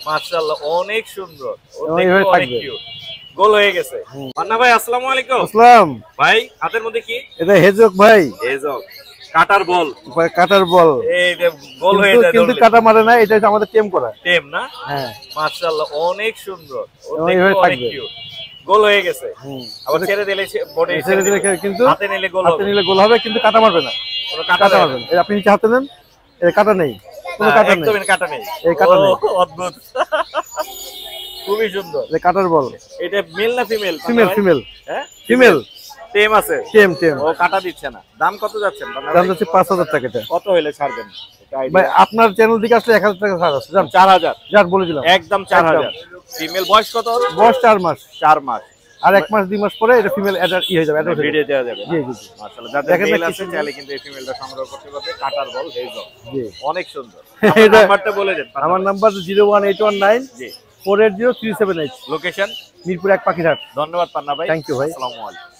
মাশাআল্লাহ অনেক সুন্দর। ও এবং দেখতে এইভাবে অনেক থাকবে। কিউট। গোল হয়ে গেছে। পান্না ভাই আসসালামু আলাইকুম। আসসালাম। ভাই হাতের মধ্যে কি? এটা হেজক ভাই, এজক কাটার বল। কাটার বল। এই যে গোল হয়ে কিন্তু যায় কিন্তু ধরলে। কাটা মারে না, এটা হচ্ছে আমাদের টেম করা। টেম না? হ্যাঁ, মাশাআল্লাহ অনেক সুন্দর। ও এবং দেখতে এইভাবে অনেক থাকবে। কিউট। গোল হয়ে গেছে। আবার ছেড়ে দিলে বডি ছেড়ে দিলে কিন্তু হাতে নিলে গোল হাতে হবে। নিলে গোল হবে, কিন্তু কাটা মারবে না। কোনো কাটা কাটা যাবে মারবে না। না। এই আপনি নিচে হাতে নেন, এই কাটা নেই, কোনো কাটা নেই, একদমই কাটা নেই। এই কাটা নেই। ও অদ্ভুত। খুবই সুন্দর। এই কাটার বল। এটা মেল না ফিমেল? ফিমেল, ফিমেল, হ্যাঁ ফিমেল। টেম আছে। টেম, টেম। ও কাটা দিচ্ছে না। দাম কত যাচ্ছেন? দাম হচ্ছে 5,000 টাকা। এটা কত হইলে ছাড়বেন? এটা ভাই আইডিয়া আপনার চ্যানেল থেকে আসলে 1,000 টাকা ছাড় আছে, জান। 4000 যার বলে দিলাম একদম 4000। ফিমেল বয়স কত? বয়স 4 মাস। 4 মাস। আর 1 মাস 2 মাস পরে এটা ফিমেল অ্যাডাল্ট হয়ে যাবে, অ্যাডাল্ট হয়ে ভিডিও যাবে। দেওয়া যাবে। জি, জি, জি। মাশাআল্লাহ যাদের দেখেন না মেল কি আছে সুন্দর? চাইলে কিন্তু এই ফিমেলটা সংগ্রহ করতে পারবে। কাটার বল হেজক। জি। অনেক সুন্দর। এটা নাম্বারটা বলে দেন। আমার নাম্বার 01819 জি। 480 378। লোকেশন মিরপুর 1 পাখিরহাট। ধন্যবাদ পান্না ভাই। থ্যাংক ইউ ভাই। আসসালামু আলাইকুম।